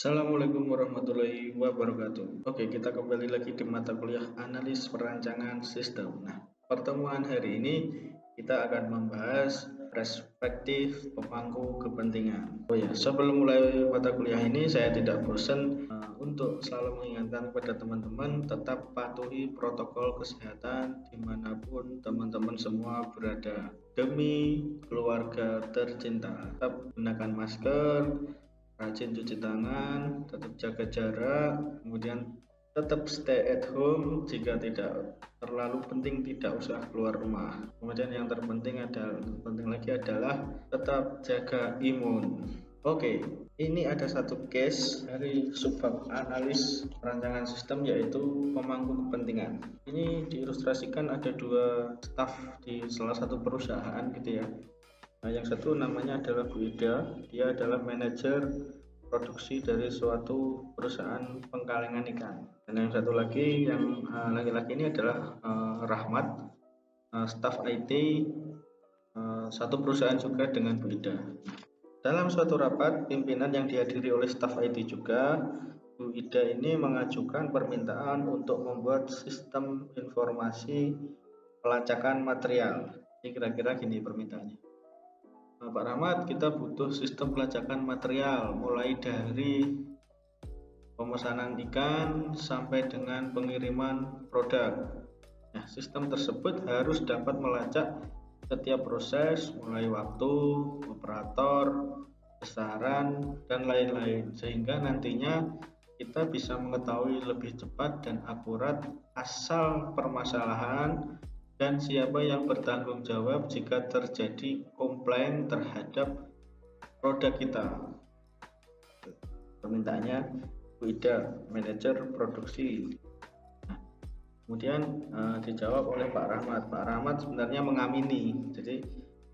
Assalamualaikum warahmatullahi wabarakatuh. Oke, kita kembali lagi di mata kuliah analis perancangan sistem. Nah, pertemuan hari ini kita akan membahas perspektif pemangku kepentingan. Oh ya, sebelum mulai mata kuliah ini saya tidak bosan untuk selalu mengingatkan kepada teman-teman tetap patuhi protokol kesehatan dimanapun teman-teman semua berada. Demi keluarga tercinta, tetap gunakan masker, rajin cuci tangan, tetap jaga jarak, kemudian tetap stay at home. Jika tidak terlalu penting tidak usah keluar rumah. Kemudian yang terpenting lagi adalah tetap jaga imun. Oke, ini ada satu case dari subbab analis perancangan sistem, yaitu pemangku kepentingan. Ini diilustrasikan ada dua staf di salah satu perusahaan gitu ya. Nah, yang satu namanya adalah Bu Ida, dia adalah manajer produksi dari suatu perusahaan pengkalengan ikan. Dan yang satu lagi, yang laki-laki ini adalah Rahmat, staf IT satu perusahaan juga dengan Bu Ida. Dalam suatu rapat pimpinan yang dihadiri oleh staf IT juga, Bu Ida ini mengajukan permintaan untuk membuat sistem informasi pelacakan material. Ini kira-kira gini permintaannya. Pak Rahmat, kita butuh sistem pelacakan material mulai dari pemesanan ikan sampai dengan pengiriman produk. Nah, sistem tersebut harus dapat melacak setiap proses mulai waktu, operator, besaran, dan lain-lain, sehingga nantinya kita bisa mengetahui lebih cepat dan akurat asal permasalahan dan siapa yang bertanggung jawab jika terjadi komplain terhadap produk kita. Permintaannya Bu Ida, manajer produksi. Nah, kemudian dijawab oleh Pak Rahmat. Pak Rahmat sebenarnya mengamini jadi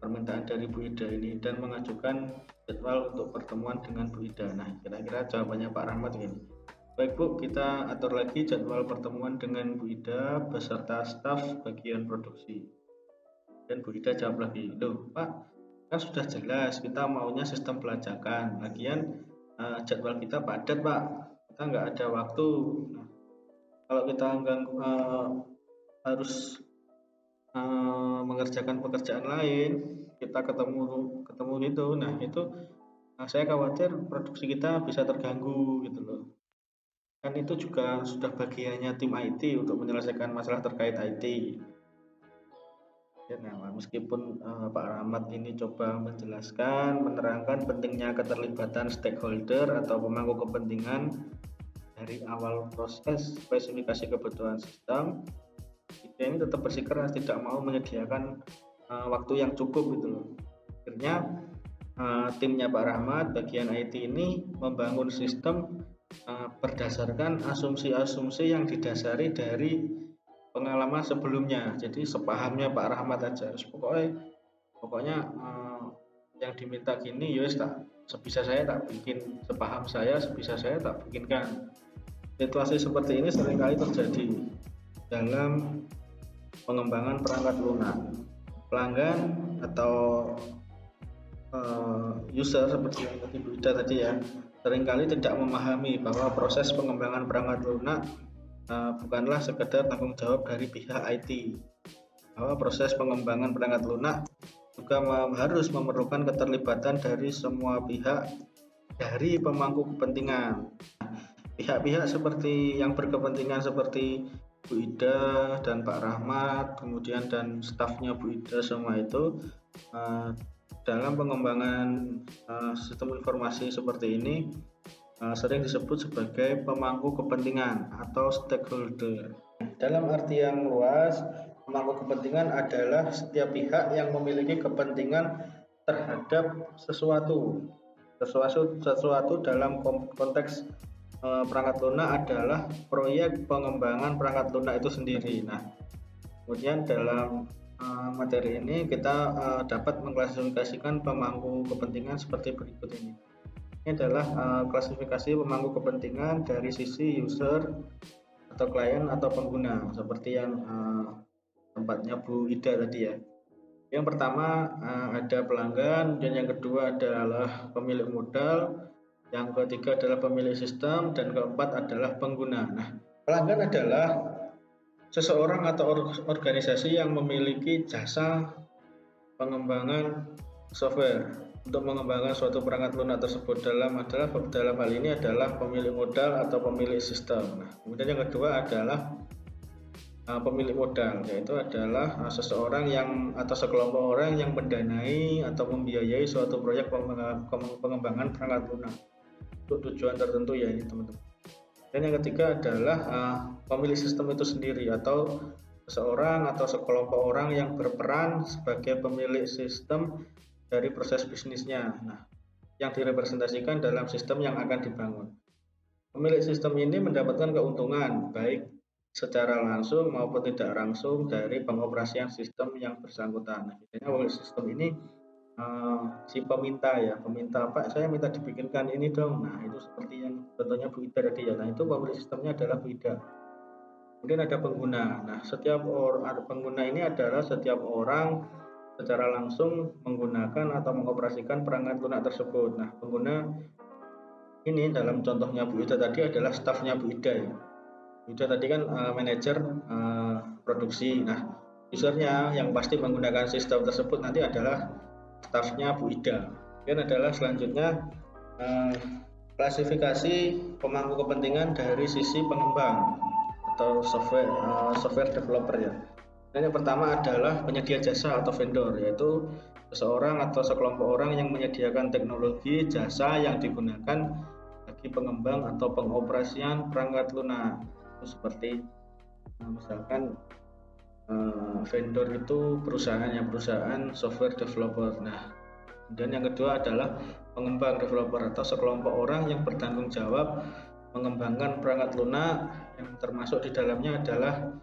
permintaan dari Bu Ida ini dan mengajukan jadwal untuk pertemuan dengan Bu Ida. Nah, kira-kira jawabannya Pak Rahmat ini. Baik Bu, kita atur lagi jadwal pertemuan dengan Bu Ida beserta staf bagian produksi. Dan Bu Ida jawab lagi, loh Pak, kan sudah jelas kita maunya sistem pelacakan. Lagian jadwal kita padat Pak, kita nggak ada waktu. Nah, kalau kita harus mengerjakan pekerjaan lain, kita ketemu gitu. Nah itu saya khawatir produksi kita bisa terganggu gitu loh. Kan itu juga sudah bagiannya tim IT untuk menyelesaikan masalah terkait IT. Ya, nah, meskipun Pak Rahmat ini coba menjelaskan, menerangkan pentingnya keterlibatan stakeholder atau pemangku kepentingan dari awal proses spesifikasi kebutuhan sistem, kita ini tetap bersikeras tidak mau menyediakan waktu yang cukup gitu loh. Akhirnya timnya Pak Rahmat bagian IT ini membangun sistem berdasarkan asumsi-asumsi yang didasari dari pengalaman sebelumnya. Jadi sepahamnya Pak Rahmat aja. Pokoknya yang diminta gini, yos tak sebisa saya tak bikin, sepaham saya sebisa saya tak bikinkan. Situasi seperti ini seringkali terjadi dalam pengembangan perangkat lunak. Pelanggan atau user seperti yang tadi Bu Ida tadi ya, seringkali tidak memahami bahwa proses pengembangan perangkat lunak bukanlah sekedar tanggung jawab dari pihak IT, bahwa proses pengembangan perangkat lunak juga harus memerlukan keterlibatan dari semua pihak dari pemangku kepentingan. Pihak-pihak seperti yang berkepentingan seperti Bu Ida dan Pak Rahmat, kemudian dan stafnya Bu Ida semua itu dalam pengembangan sistem informasi seperti ini sering disebut sebagai pemangku kepentingan atau stakeholder. Dalam arti yang luas, pemangku kepentingan adalah setiap pihak yang memiliki kepentingan terhadap sesuatu dalam konteks perangkat lunak adalah proyek pengembangan perangkat lunak itu sendiri. Nah, kemudian dalam materi ini kita dapat mengklasifikasikan pemangku kepentingan seperti berikut ini. Ini adalah klasifikasi pemangku kepentingan dari sisi user atau klien atau pengguna, seperti yang tempatnya Bu Ida tadi ya. Yang pertama ada pelanggan, dan yang kedua adalah pemilik modal, yang ketiga adalah pemilik sistem, dan keempat adalah pengguna. Nah, pelanggan adalah seseorang atau organisasi yang memiliki jasa pengembangan software untuk mengembangkan suatu perangkat lunak tersebut. Dalam hal ini adalah pemilik modal atau pemilik sistem. Nah, kemudian yang kedua adalah pemilik modal, yaitu adalah seseorang yang atau sekelompok orang yang mendanai atau membiayai suatu proyek pengembangan perangkat lunak untuk tujuan tertentu, ya ini teman-teman. Dan yang ketiga adalah pemilik sistem itu sendiri atau seseorang atau sekelompok orang yang berperan sebagai pemilik sistem dari proses bisnisnya. Nah, yang direpresentasikan dalam sistem yang akan dibangun. Pemilik sistem ini mendapatkan keuntungan baik secara langsung maupun tidak langsung dari pengoperasian sistem yang bersangkutan. Nah, biasanya pemilik sistem ini si peminta, Pak, saya minta dibikinkan ini dong. Nah, itu seperti yang contohnya Bu Ida tadi ya. Nah, itu pemilik sistemnya adalah Bu Ida. Kemudian ada pengguna. Nah, pengguna ini adalah setiap orang secara langsung menggunakan atau mengoperasikan perangkat lunak tersebut. Nah, pengguna ini dalam contohnya Bu Ida tadi adalah stafnya Bu Ida ya. Bu Ida tadi kan manajer produksi. Nah, usernya yang pasti menggunakan sistem tersebut nanti adalah stafnya Bu Ida. Kemudian adalah selanjutnya klasifikasi pemangku kepentingan dari sisi pengembang atau software developer ya. Dan yang pertama adalah penyedia jasa atau vendor, yaitu seseorang atau sekelompok orang yang menyediakan teknologi jasa yang digunakan bagi pengembang atau pengoperasian perangkat lunak. Itu seperti misalkan vendor itu perusahaan software developer. Nah, dan yang kedua adalah pengembang developer atau sekelompok orang yang bertanggung jawab mengembangkan perangkat lunak, yang termasuk di dalamnya adalah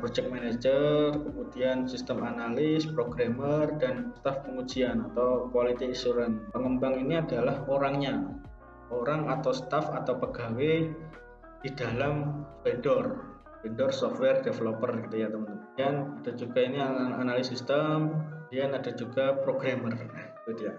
project manager, kemudian sistem analis, programmer, dan staf pengujian atau quality assurance. Pengembang ini adalah orang atau staf atau pegawai di dalam vendor software developer gitu ya teman-teman. Dan ada juga ini analis sistem, kemudian ada juga programmer gitu ya.